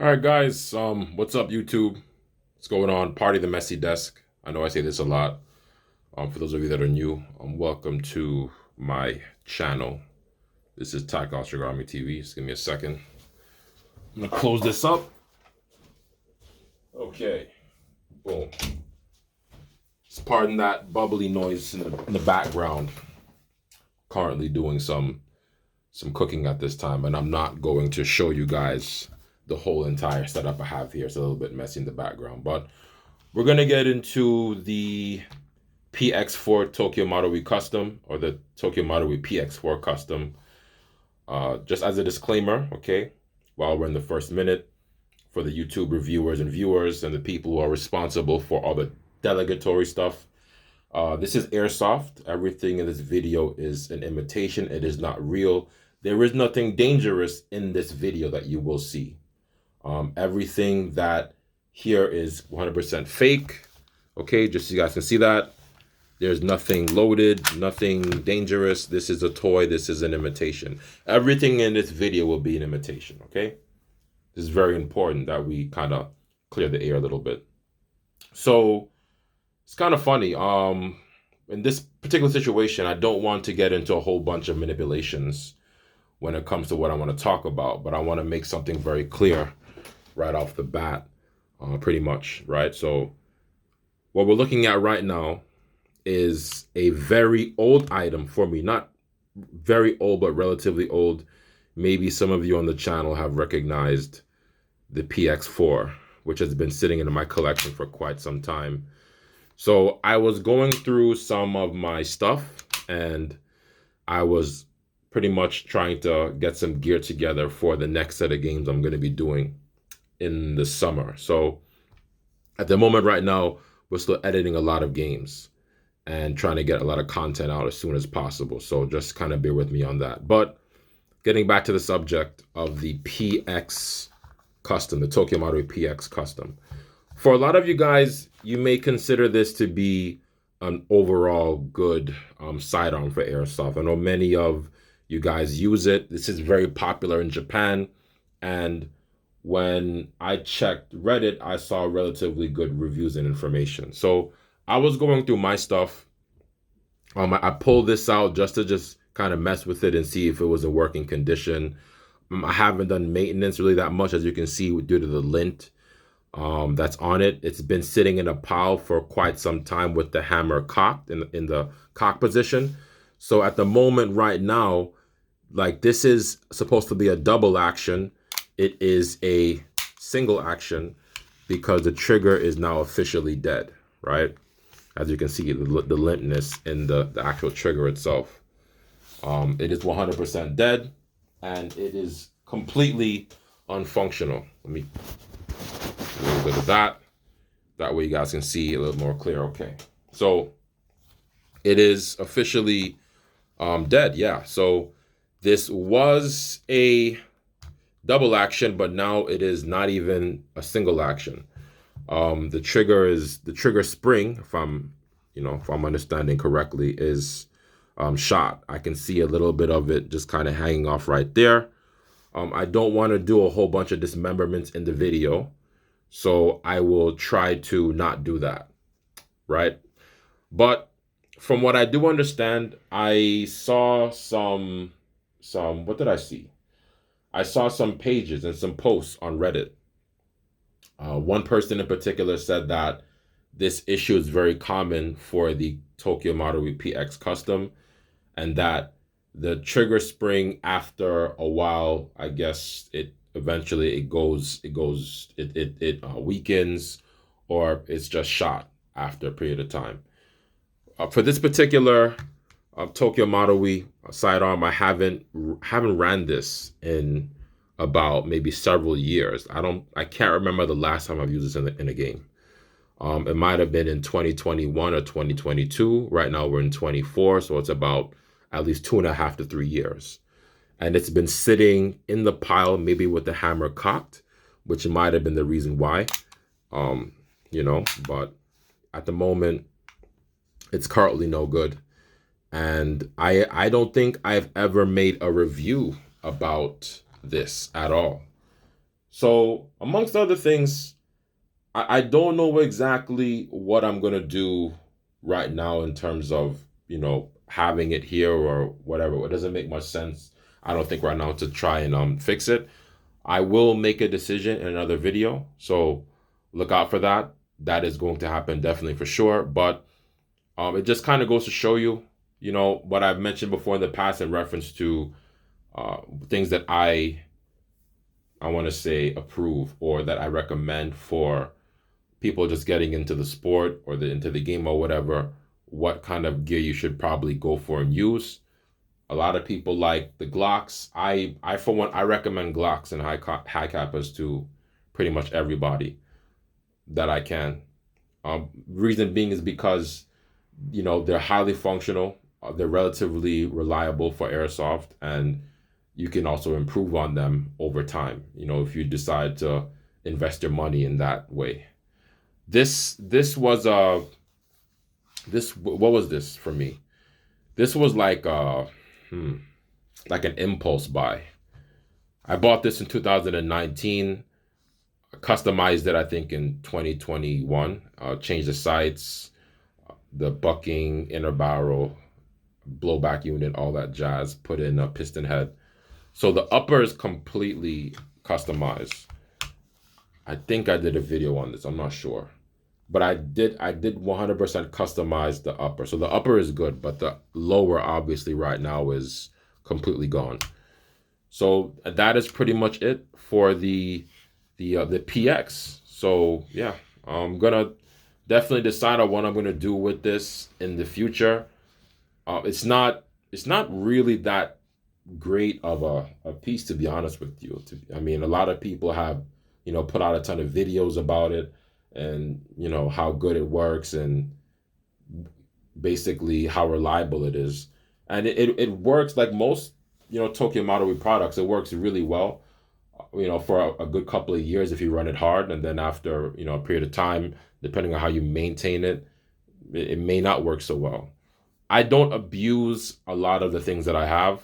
All right, guys. What's up, YouTube? What's going on? Party the Messy Desk. I know I say this a lot. For those of you that are new, welcome to my channel. This is Tokyo Marui TV. Just give me a second. I'm gonna close this up. Okay. Boom. Just pardon that bubbly noise in the background. Currently doing some cooking at this time, and I'm not going to show you guys the whole entire setup I have here. It's a little bit messy in the background, but we're gonna get into the PX4 Tokyo Marui Custom, or the Tokyo Marui Px4 Custom. Just as a disclaimer, okay, while we're in the first minute, for the YouTube reviewers and viewers and the people who are responsible for all the delegatory stuff, this is Airsoft. Everything in this video is an imitation. It is not real. There is nothing dangerous in this video that you will see. Everything that here is 100% fake. Okay, just so you guys can see that. There's nothing loaded, nothing dangerous. This is a toy. This is an imitation. Everything in this video will be an imitation, okay? This is very important that we kind of clear the air a little bit. So it's kind of funny. In this particular situation, I don't want to get into a whole bunch of manipulations when it comes to what I want to talk about, but I want to make something very clear right off the bat, pretty much, right? So what we're looking at right now is a very old item for me. Not very old, but relatively old. Maybe some of you on the channel have recognized the PX4, which has been sitting in my collection for quite some time. So I was going through some of my stuff, and I was pretty much trying to get some gear together for the next set of games I'm going to be doing in the summer. So at the moment right now, we're still editing a lot of games and trying to get a lot of content out as soon as possible. So just kind of bear with me on that. But getting back to the subject of the PX Custom, the Tokyo Marui PX Custom. For a lot of you guys, you may consider this to be an overall good sidearm for Airsoft. I know many of you guys use it. This is very popular in Japan. And when I checked Reddit, I saw relatively good reviews and information. So I was going through my stuff. I pulled this out just to kind of mess with it and see if it was a working condition. I haven't done maintenance really that much, as you can see, due to the lint that's on it. It's been sitting in a pile for quite some time with the hammer cocked in the cock position. So at the moment right now, like, this is supposed to be a double action. It is a single action because the trigger is now officially dead, right? As you can see, the lintness in the actual trigger itself. It is 100% dead, and it is completely unfunctional. Let me do a little bit of that. That way you guys can see a little more clear. Okay, so it is officially dead. Yeah, so this was a double action, but now it is not even a single action. The trigger spring, if I'm understanding correctly, is shot. I can see a little bit of it just kind of hanging off right there. I don't want to do a whole bunch of dismemberments in the video, so I will try to not do that, right? But from what I do understand, I saw some what did I see? I saw some pages and some posts on Reddit. One person in particular said that this issue is very common for the Tokyo Marui PX Custom, and that the trigger spring, after a while, I guess it weakens, or it's just shot after a period of time. For this particular Tokyo Marui sidearm, I haven't ran this in about maybe several years. I can't remember the last time I've used this in a game. It might have been in 2021 or 2022. Right now we're in 24, so it's about at least 2.5 to 3 years. And it's been sitting in the pile, maybe with the hammer cocked, which might have been the reason why. But at the moment, it's currently no good. And I don't think I've ever made a review about this at all. So amongst other things, I don't know exactly what I'm gonna do right now in terms of, having it here or whatever. It doesn't make much sense, I don't think, right now to try and fix it. I will make a decision in another video, so look out for that. That is going to happen definitely for sure. But it just kind of goes to show you, what I've mentioned before in the past in reference to things that I want to say approve or that I recommend for people just getting into the sport or into the game or whatever. What kind of gear you should probably go for and use. A lot of people like the Glocks. I for one, I recommend Glocks and high cappers to pretty much everybody that I can. Reason being is because they're highly functional. They're relatively reliable for airsoft, and you can also improve on them over time. If you decide to invest your money in that way. This was this what was this for me? This was like like an impulse buy. I bought this in 2019, customized it I think in 2021. Changed the sights, the bucking, inner barrel, blowback unit, all that jazz. Put in a piston head. So the upper is completely customized. I think I did a video on this. I'm not sure. But I did 100% customize the upper. So the upper is good, but the lower obviously right now is completely gone. So that is pretty much it for the PX. So yeah, I'm gonna definitely decide on what I'm gonna do with this in the future. It's not really that great of a piece, to be honest with you. I mean, a lot of people have put out a ton of videos about it, and how good it works and basically how reliable it is. And it works like most Tokyo Marui products. It works really well for a good couple of years if you run it hard, and then after a period of time, depending on how you maintain it, it may not work so well. I don't abuse a lot of the things that I have,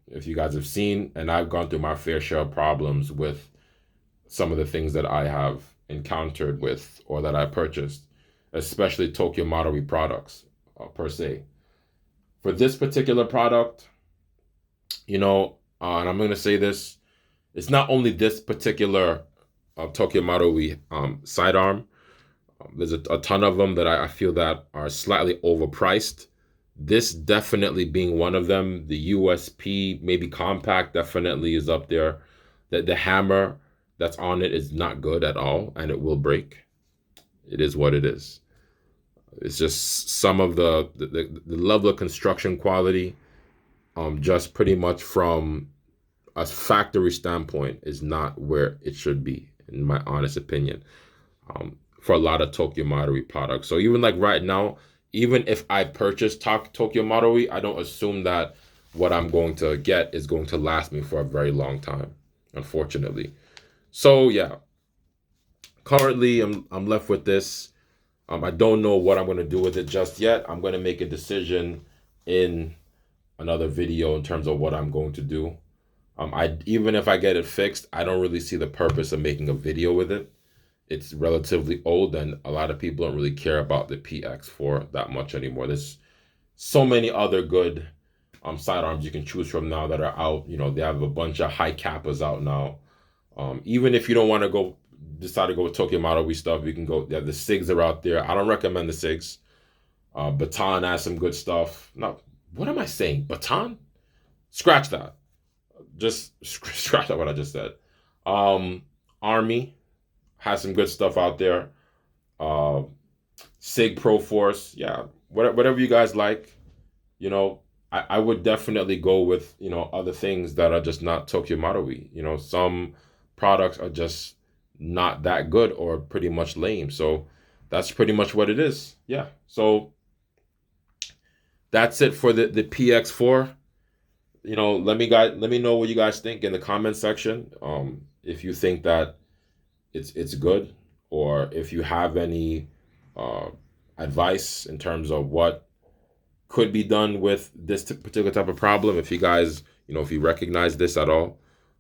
if you guys have seen, and I've gone through my fair share of problems with some of the things that I have encountered with or that I purchased, especially Tokyo Marui products per se. For this particular product, and I'm going to say this, it's not only this particular Tokyo Marui sidearm. There's a ton of them that I feel that are slightly overpriced. This definitely being one of them. The USP, maybe compact, definitely is up there. The hammer that's on it is not good at all, and it will break. It is what it is. It's just some of the level of construction quality, just pretty much from a factory standpoint, is not where it should be, in my honest opinion, for a lot of Tokyo Marui products. So even like right now, even if I purchase Tokyo Marui, I don't assume that what I'm going to get is going to last me for a very long time, unfortunately. So yeah, currently I'm left with this. I don't know what I'm going to do with it just yet. I'm going to make a decision in another video in terms of what I'm going to do. Even if I get it fixed, I don't really see the purpose of making a video with it. It's relatively old, and a lot of people don't really care about the PX4 that much anymore. There's so many other good sidearms you can choose from now that are out. They have a bunch of high kappas out now. Even if you don't want to decide to go with Tokyo Marui stuff, you can go. Yeah, the SIGs are out there. I don't recommend the SIGs. Baton has some good stuff. No, what am I saying? Baton? Scratch that. Just scratch out what I just said. Army has some good stuff out there. SIG Pro Force, yeah, whatever you guys like. I would definitely go with other things that are just not Tokyo Marui. Some products are just not that good or pretty much lame. So that's pretty much what it is. Yeah. So that's it for the PX4. Let me know what you guys think in the comment section. If you think that it's good, or if you have any advice in terms of what could be done with this particular type of problem. If you guys, if you recognize this at all,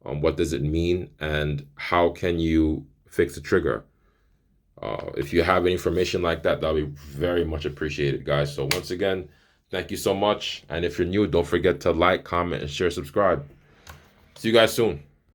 What does it mean, and how can you fix the trigger? If you have any information like that, that'll be very much appreciated, guys. So once again, thank you so much. And if you're new, don't forget to like, comment, and share, subscribe. See you guys soon.